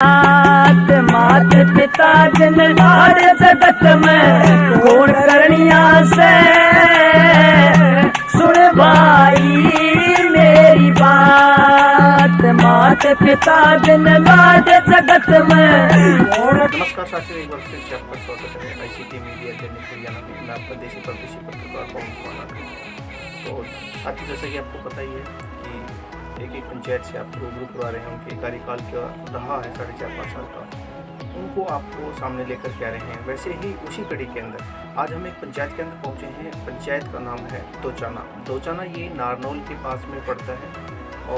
मात पिता जिन लाड जगत में कौन करनिया से सुन भाई मेरी बात। मात पिता जिन लाड जगत में। नमस्कार साथियों, एक बार फिर से आपका स्वागत है आईसीटी मीडिया दैनिक हरियाणा में। मैं आपका देशी परदेशी पत्रकार पवन कुमार। तो साथियों, जैसा कि आपको पता ही है कि एक पंचायत से आप रूबरू करवा रहे हैं, उनके कार्यकाल क्या रहा है 4.5-5 साल का, उनको आपको सामने लेकर के आ रहे हैं। वैसे ही उसी कड़ी के अंदर आज हम एक पंचायत के अंदर पहुंचे हैं। पंचायत का नाम है दोचाना। ये नारनौल के पास में पड़ता है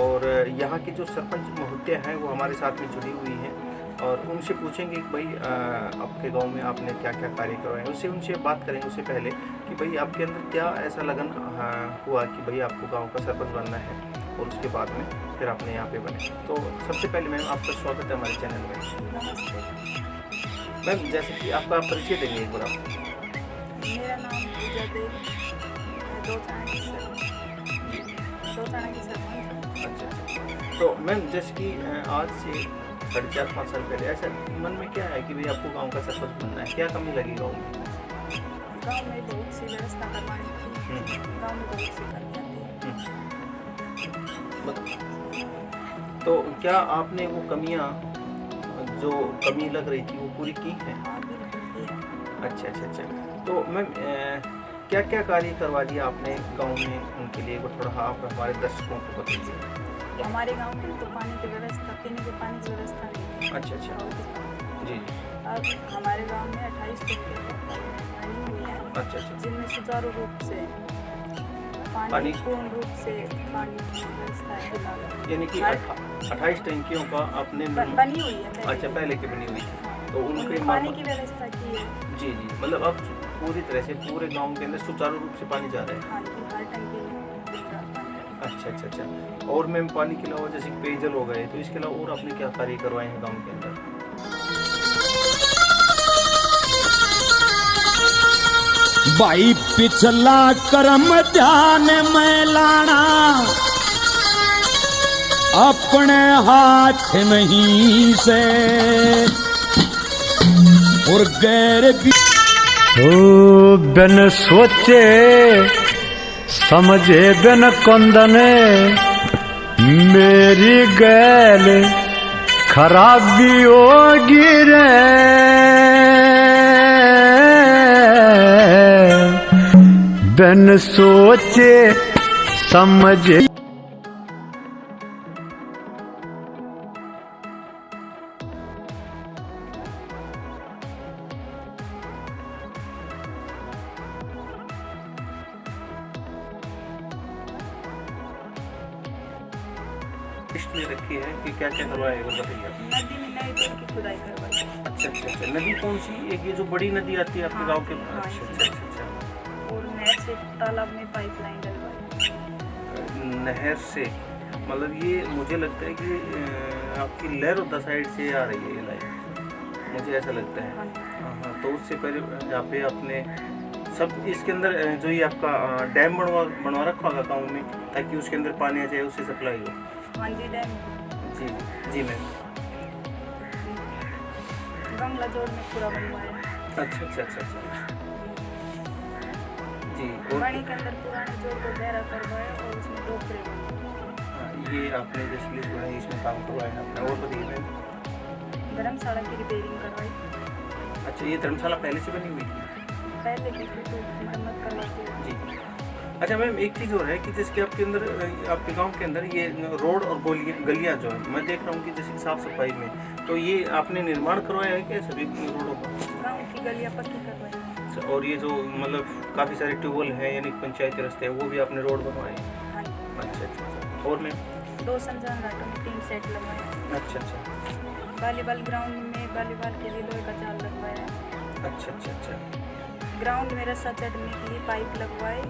और यहाँ की जो सरपंच महोदया हैं वो हमारे साथ में जुड़ी हुई हैं और उनसे पूछेंगे कि भाई आपके गांव में आपने क्या क्या कार्य करवाए, उनसे बात करेंगे। उससे पहले कि भाई आपके अंदर क्या ऐसा लगन हुआ कि भाई आपको गांव का सरपंच बनना है और उसके बाद में फिर आपने यहाँ पे बने। तो सबसे पहले मैम आपका स्वागत है हमारे चैनल में। मैम, जैसे कि आपका परिचय देंगे एक बार आप। मेरा नाम पूजा देव, दोचाना की सरपंच। अच्छा। तो मैम, जैसे कि आज से 4.5-5 साल पहले ऐसा मन में क्या है कि भाई आपको गांव का सरपंच बनना है, क्या कमी लगी गांव में? गांव में बहुत सी व्यवस्था करवानी थी, गांव में बहुत सी कमियां थी। तो क्या आपने वो कमियां जो कमी लग रही थी वो पूरी की है? अच्छा। तो मैम क्या क्या कार्य करवा दिया आपने गांव में उनके लिए, वो थोड़ा आप हमारे दर्शकों को बताइए। हमारे गांव में तो पानी की व्यवस्था, पीने के पानी की व्यवस्था नहीं है। अच्छा। जी। अब हमारे गांव में 28 टंकी पानी हुई है। अच्छा। जिनमें सुचारू रूप से पानी पूर्ण रूप से पानी की व्यवस्था है, यानी कि 28 टंकियों का आपने बनी हुई है। अच्छा, पहले की बनी हुई थी, तो उनके पानी की व्यवस्था की है। जी, मतलब अब पूरी तरह से पूरे गांव के अंदर सुचारू रूप से पानी जा रहा है। हाँ, हर टंकी में। अच्छा। और मैम, पानी के अलावा जैसे पेयजल हो गए, तो इसके अलावा और आपने क्या कार्य करवाए हैं गांव के अंदर? भाई पिछला कर्म ध्यान में लाना, अपने हाथ में ही से और गैर भी ओ बिन सोचे समझे बिन कंदने, मेरी गैल खराबी होगी रे। बिन सोचे समझे लिस्ट में रखी है कि क्या क्या करवाए, वो बताइए। नदी में नए पुल की खुदाई करवाई। अच्छा। नदी कौन सी? एक ये जो बड़ी नदी आती है आपके गांव के? हाँ, अच्छा। और नहर से तालाब में पाइपलाइन डलवाई। नहर से, मतलब ये मुझे लगता है कि आपकी लहरोदा साइड से आ रही है ये लाइन, मुझे ऐसा लगता है। हाँ। तो उससे पहले यहाँ पे आपने सब इसके अंदर जो ये आपका डैम बनवा रखा होगा गाँव में, ताकि उसके अंदर पानी आ जाए, उससे सप्लाई हो। हाँ जी, डैम। जी मैम। गंगला जोड़ में पूरा बनवाया। अच्छा। जी। और पानी के अंदर पुराने जोड़ को गहरा करवाया और उसमें डोकरे बनवाए। ये आपने जैसे लिस्ट बनाई, इसमें काम करवाया है आपने। और बताइए मैम। धर्मशाला की रिपेयरिंग करवाई। अच्छा, ये धर्मशाला पहले से बनी हुई थी? पहले की थी तो मरम्मत करवाते हैं। जी। अच्छा मैम, एक चीज़ और है कि जैसे आपके अंदर, आपके गांव के अंदर ये रोड और गलियाँ जो है, मैं देख रहा हूँ कि जैसे साफ सफाई में, तो ये आपने निर्माण करवाया है क्या सभी रोडों का? गाँव की गलियाँ पक्की करवाई। और ये जो मतलब काफ़ी सारे ट्यूबवेल हैं, यानी पंचायती रास्ते हैं, वो भी आपने रोड बनवाए हैं? हाँ जी। अच्छा। और मैम? 2 समझान घाटों में 3 सेट लगवाए। अच्छा। वॉलीबॉल ग्राउंड में वॉलीबॉल के लिए लोहे का जाल लगवाया है। अच्छा। ग्राउंड में रस्सा चढ़ने के लिए पाइप लगवाए,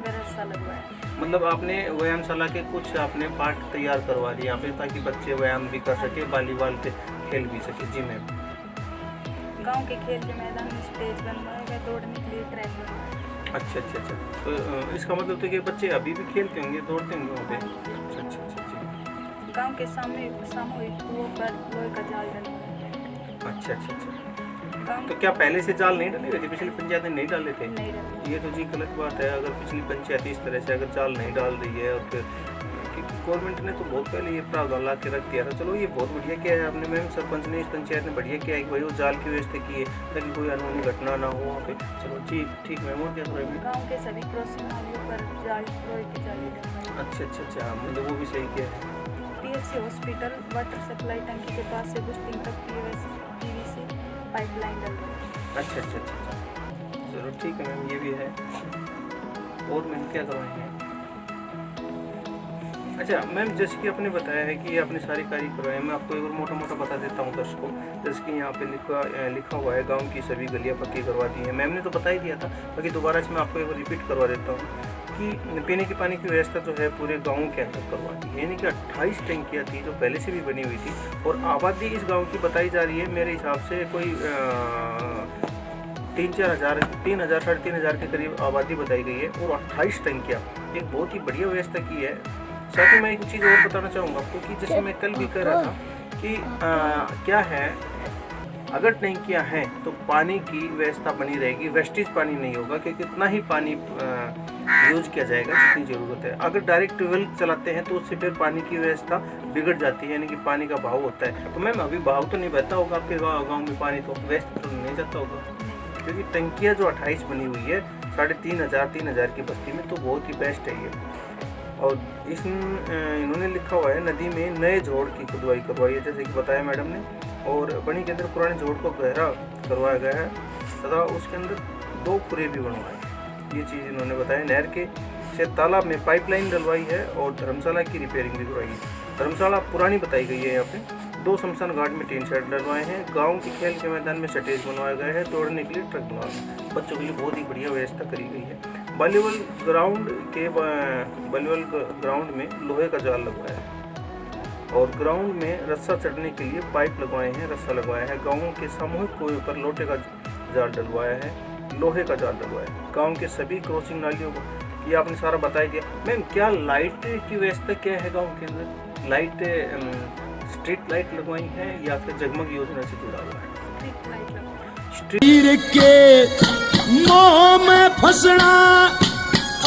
रस्सा लगवाया। मतलब आपने व्यायामशाला के कुछ आपने पार्ट तैयार करवा दिए यहाँ पे, ताकि बच्चे व्यायाम भी कर सके, वॉलीबॉल के खेल भी सके। जी मैम। गांव के खेल के मैदान में स्टेज बनवाए गए, दौड़ने के लिए ट्रैक बनवाए। अच्छा। तो इसका मतलब तो कि बच्चे अभी भी खेलते होंगे, दौड़ते होंगे वहाँ पे? अच्छा। गांव के सामने सामूहिक कुओं पर लोहे का जाल डलवाया। अच्छा अच्छा अच्छा। गाँव तो क्या पहले से जाल नहीं डाले थे? पिछली पंचायत ने नहीं डाले थे? नहीं डाले। ये तो जी गलत बात है। अगर पिछली पंचायत इस तरह से अगर जाल नहीं डाल रही है, और फिर गवर्नमेंट ने तो बहुत पहले ये प्रावधान ला के रख दिया था। चलो ये बहुत बढ़िया किया है आपने मैम, सरपंच ने, इस पंचायत ने बढ़िया किया है कि भाई वो जाल की व्यवस्था की है ताकि कोई अनहोनी घटना ना हो वहाँ पे। चलो ठीक मैम, और क्या करें? गाँव के सभी क्रॉसिंग नालियों पर जाल लोहे की जाली लगवाई। अच्छा अच्छा अच्छा, हमने तो वो भी सही किया है। पीएचसी हॉस्पिटल वाटर सप्लाई टंकी के पास से बुस्टिंग तक पीवीसी पाइपलाइन डलवाई। अच्छा अच्छा अच्छा अच्छा, चलो ठीक है मैम, ये भी है। और मैम क्या करवाएंगे? अच्छा मैम, जैसे कि आपने बताया है कि ये आपने सारी कार्य करवाए, मैं आपको एक और मोटा मोटा बता देता हूँ दर्शकों। जैसे कि यहाँ पे लिखा हुआ है गांव की सभी गलियाँ पक्की करवा दी हैं। मैम ने तो बता ही दिया था, बाकी दोबारा से मैं आपको एक बार रिपीट करवा देता हूँ कि पीने के पानी की व्यवस्था जो है पूरे गाँव के अंदर करवा दी है। यानी कि 28 टंकियाँ थी जो पहले से भी बनी हुई थी, और आबादी इस गाँव की बताई जा रही है मेरे हिसाब से कोई 3,000 साढ़े 3,000 के करीब आबादी बताई गई है, और 28 टंकियाँ, एक बहुत ही बढ़िया व्यवस्था की है। साथ ही मैं एक चीज़ और बताना चाहूँगा आपको कि जैसे मैं कल भी कह रहा था कि क्या है, अगर टंकियाँ हैं तो पानी की व्यवस्था बनी रहेगी, वेस्टेज पानी नहीं होगा, क्योंकि इतना ही पानी यूज किया जाएगा जितनी ज़रूरत है। अगर डायरेक्ट ट्यूबवेल चलाते हैं तो उससे फिर पानी की व्यवस्था बिगड़ जाती है, यानी कि पानी का बहाव होता है। तो मैम अभी बहाव तो नहीं बहता होगा आपके गाँव में, पानी तो वेस्ट तो नहीं जाता होगा, क्योंकि टंकियाँ जो 28 बनी हुई है 3,500 की बस्ती में, तो बहुत ही बेस्ट है ये। और इन्होंने लिखा हुआ है नदी में नए जोड़ की खुदवाई करवाई है, जैसे कि बताया मैडम ने, और बनी के अंदर पुराने जोड़ को गहरा करवाया गया है तथा उसके अंदर 2 खुरे भी बनवाए। ये चीज़ इन्होंने बताया। नहर के से तालाब में पाइपलाइन डलवाई है और धर्मशाला की रिपेयरिंग भी करवाई है। धर्मशाला पुरानी बताई गई है। यहाँ पे 2 शमशान घाट में टीन शेड डलवाए हैं। गाँव के खेल के मैदान में स्टेज बनवाया गया है। दौड़ने के लिए ट्रक बनवाए हैं। बच्चों के लिए बहुत ही बढ़िया व्यवस्था करी गई है। वॉलीबॉल ग्राउंड में लोहे का जाल लगवाया है, और ग्राउंड में रस्सा चढ़ने के लिए पाइप लगवाए हैं, रस्सा लगवाया है। गाँव के सामूहिक कुएं पर लोटे का जाल डलवाया है, लोहे का जाल डलवाया है। गाँव के सभी क्रॉसिंग नालियों को, ये आपने सारा बताया दिया। मैम क्या लाइट की व्यवस्था क्या है गाँव के अंदर? लाइट स्ट्रीट लाइट लगवाई है या फिर जगमग योजना से जुड़ा हुआ है? स्ट्रीट लाइट लगवाई। तीर के मोह में फंसना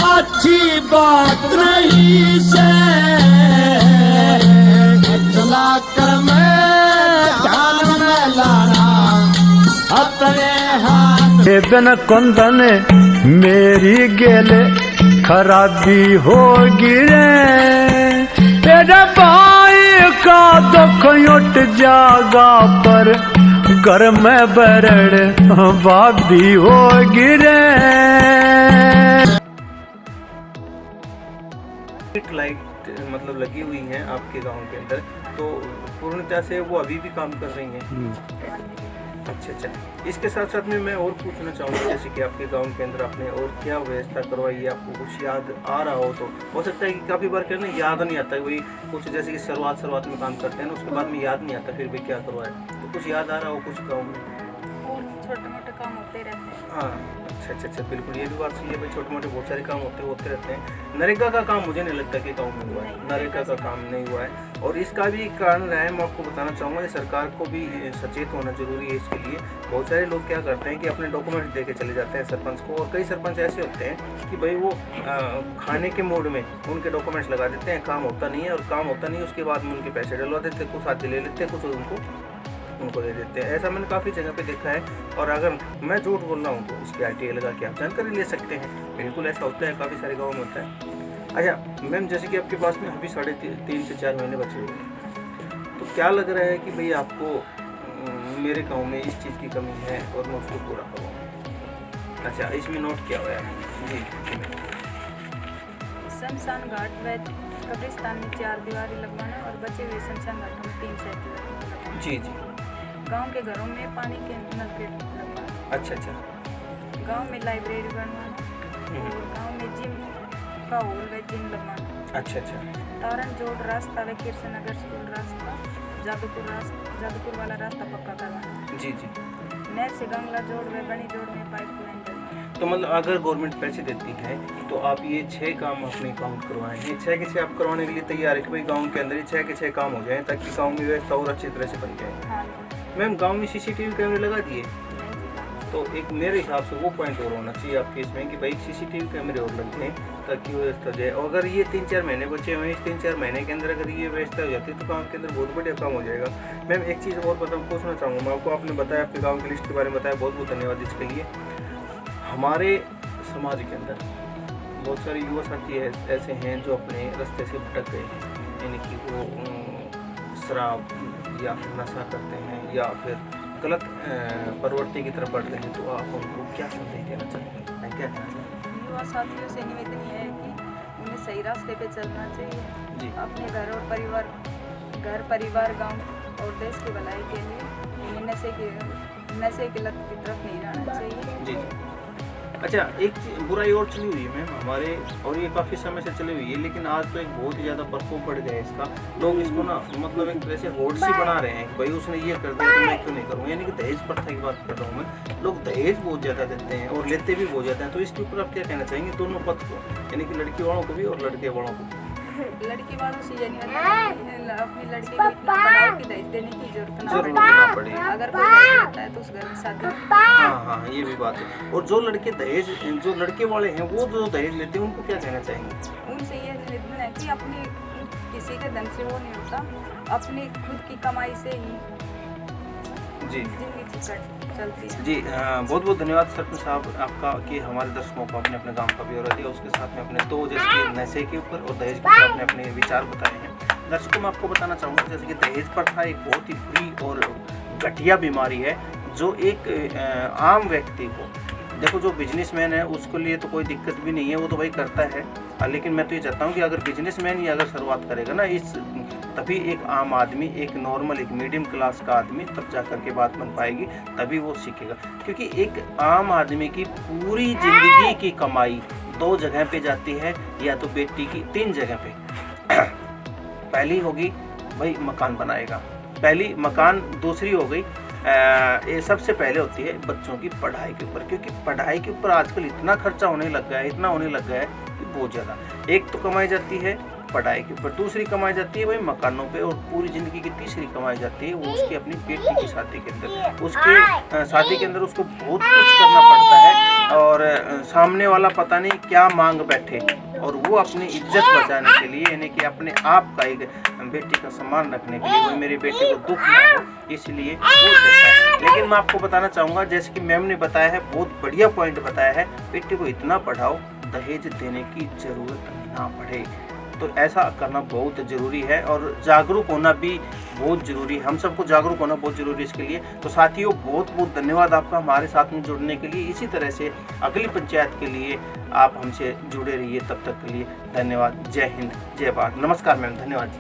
अच्छी बात नहीं से, चला कर मैं ध्यान में लाना अपने हाथ। बिन कुंदन मेरी गेले खराबी होगी रे, तेरे भाई का दुख उठ जागा पर घर में बरड़ भाभी होगी रे। स्ट्रीट लाइट मतलब लगी हुई हैं आपके गांव के अंदर, तो पूर्णतः से वो अभी भी काम कर रही हैं? अच्छा अच्छा। इसके साथ साथ में मैं और पूछना चाहूँगा, जैसे कि आपके गांव के अंदर आपने और क्या व्यवस्था करवाई है, आपको कुछ याद आ रहा हो? तो हो सकता है कि काफ़ी बार क्या ना याद नहीं आता है, वही कुछ जैसे कि शुरुआत में काम करते हैं ना, उसके बाद में याद नहीं आता फिर भी क्या करवाए। तो कुछ याद आ रहा हो कुछ गाँव में? और छोटे मोटे काम होते रहते हैं। हाँ अच्छा अच्छा, बिल्कुल ये भी बात सही है भाई, छोटे मोटे बहुत सारे काम होते रहते हैं। नरेगा का काम मुझे नहीं लगता कि गाँव में हुआ है, नरेगा का काम नहीं हुआ है। और इसका भी कारण रहा है, मैं आपको बताना चाहूँगा, सरकार को भी सचेत होना जरूरी है इसके लिए। बहुत सारे लोग क्या करते हैं कि अपने डॉक्यूमेंट दे के चले जाते हैं सरपंच को, और कई सरपंच ऐसे होते हैं कि भाई वो खाने के मूड में उनके डॉक्यूमेंट्स लगा देते हैं, काम होता नहीं है, और काम होता नहीं है उसके बाद में उनके पैसे डलवा देते हैं, कुछ आदमी ले लेते हैं, कुछ उनको दे देते हैं। ऐसा मैंने काफ़ी जगह पे देखा है, और अगर मैं झूठ बोल रहा हूँ तो इसकी RTA लगा के आप जानकारी ले सकते हैं। बिल्कुल ऐसा होता है, काफ़ी सारे गाँव में होता है। अच्छा मैम, जैसे कि आपके पास में अभी 3.5 से 4 महीने बचे हुए हैं, तो क्या लग रहा है कि भाई आपको मेरे गाँव में इस चीज़ की कमी है और मैं उसको पूरा करूँ? अच्छा, इसमें नोट किया हुआ है जी। शमशान घाट व कब्रिस्तान में 4 दीवारें लगवाना और बचे हुए शमशान घाटों में 3 सेट लगवाना। जी जी। गांव के घरों में पानी के नलके लगवाना। अच्छा अच्छा। गांव में लाइब्रेरी बनवाना और गांव में जिम का हॉल व जिम लगवाना। अच्छा अच्छा। तारण जोड़ रास्ता व कृष्णनगर स्कूल रास्ता, जादूपुर वाला रास्ता पक्का करवाना। जी जी। नहर से गंगला जोड़ व बनी जोड़ में पाइपलाइन डलवाना। तो मतलब अगर गवर्नमेंट पैसे देती है तो आप ये 6 काम अपने काउंट करवाएं, ये 6 के 6 आप करवाने के लिए तैयार है कि भाई गांव के अंदर ही 6 के 6 काम हो जाएं, ताकि गांव में व्यवस्था और अच्छी तरह से बन जाए। हाँ। मैम गांव में सीसीटीवी कैमरे लगा दिए, नहीं जी। तो एक मेरे हिसाब से वो पॉइंट और होना चाहिए आपके इसमें कि भाई सीसीटीवी कैमरे और लग जाए ताकि व्यवस्था हो जाए। और अगर ये 3-4 महीने बचे हुए हैं, इस 3-4 महीने के अंदर अगर ये व्यवस्था हो जाती है तो गाँव के अंदर बहुत बढ़िया काम हो जाएगा। मैम एक चीज़ और पूछना चाहूँगा मैं आपको, आपने बताया आपके गाँव की लिस्ट के बारे में बताया, बहुत बहुत धन्यवाद इसके लिए। हमारे समाज के अंदर बहुत सारे युवा साथी ऐसे हैं जो अपने रास्ते से भटक गए हैं, यानी कि वो शराब या फिर नशा करते हैं या फिर गलत प्रवृत्ति की तरफ बढ़ रहे हैं, तो आप उनको क्या संदेश देना चाहेंगे, क्या कहना चाहेंगे? युवा साथियों से निवेदन यह है कि उन्हें सही रास्ते पे चलना चाहिए जी। अपने घर परिवार गांव और देश की भलाई के लिए उन्हें नशे की लत की तरफ नहीं जाना चाहिए। जी। अच्छा, एक बुराई और चली हुई है मैम हमारे, और ये काफ़ी समय से चली हुई है, लेकिन आज तो एक बहुत ही ज़्यादा प्रकोप बढ़ गया है इसका। लोग इसको ना मतलब एक तरह से होड़ सी बना रहे हैं कि भाई उसने ये कर दिया तो मैं क्यों नहीं करूँ, यानी कि दहेज प्रथा की बात कर रहा हूँ मैं। लोग दहेज बहुत ज़्यादा देते हैं और लेते भी बहुत ज़्यादा हैं, तो इसके ऊपर आप क्या कहना चाहेंगे दोनों पक्ष को, यानी कि लड़की वालों को भी और लड़के वालों को? लड़की वालों से ये निवेदन है कि अपनी लड़की को इतना पढ़ाओ कि दहेज देने की जरूरत ना पड़े। अगर कोई दहेज होता है तो उस घर में शादी। हाँ, ये भी बात है। और जो लड़के वाले हैं वो जो दहेज लेते हैं उनको क्या कहना चाहेंगे? उनसे ये निवेदन है कि अपनी किसी के धन से वो नहीं होता, अपनी खुद की कमाई से ही जी जिंदगी चलती है। जी, बहुत बहुत धन्यवाद सरपंच साहब आपका कि हमारे दर्शकों को अपने अपने गांव का ब्यौरा दिया, उसके साथ में अपने दो जैसे नशे के ऊपर और दहेज के ऊपर आपने अपने विचार बताए हैं। दर्शकों मैं आपको बताना चाहूँगा जैसे कि दहेज प्रथा एक बहुत ही बुरी और घटिया बीमारी है जो एक आम व्यक्ति को, देखो जो बिजनेसमैन है उसके लिए तो कोई दिक्कत भी नहीं है, वो तो भाई करता है, लेकिन मैं तो ये चाहता हूँ कि अगर बिजनेसमैन ही अगर शुरुआत करेगा ना तभी एक आम आदमी, एक नॉर्मल, एक मीडियम क्लास का आदमी तब जा कर के बात बन पाएगी, तभी वो सीखेगा। क्योंकि एक आम आदमी की पूरी जिंदगी की कमाई 2 जगह पे जाती है, या तो बेटी की 3 जगह पे। पहली होगी भाई मकान बनाएगा, पहली मकान, दूसरी हो गई ये सबसे पहले होती है बच्चों की पढ़ाई के ऊपर, क्योंकि पढ़ाई के ऊपर आजकल इतना खर्चा होने लग गया है, इतना होने लग गया है कि बहुत ज़्यादा। एक तो कमाई जाती है पढ़ाई के ऊपर, दूसरी कमाई जाती है भाई मकानों पे, और पूरी ज़िंदगी की तीसरी कमाई जाती है वो उसकी अपनी बेटी की शादी के अंदर। उसके शादी के अंदर उसको बहुत कुछ करना पड़ता है, और सामने वाला पता नहीं क्या मांग बैठे, और वो अपनी इज्जत बचाने के लिए, यानी कि अपने आप का एक बेटी का सम्मान रखने के लिए, वो मेरे बेटे को दुख ना हो इसलिए वो करता है। लेकिन मैं आपको बताना चाहूँगा जैसे कि मैम ने बताया है, बहुत बढ़िया पॉइंट बताया है, बेटे को इतना पढ़ाओ दहेज देने की ज़रूरत ना पड़े। तो ऐसा करना बहुत ज़रूरी है, और जागरूक होना भी बहुत ज़रूरी है, हम सबको जागरूक होना बहुत ज़रूरी है इसके लिए। तो साथियों बहुत बहुत धन्यवाद आपका हमारे साथ में जुड़ने के लिए। इसी तरह से अगली पंचायत के लिए आप हमसे जुड़े रहिए, तब तक के लिए धन्यवाद। जय हिंद, जय भारत। नमस्कार मैम, धन्यवाद जी।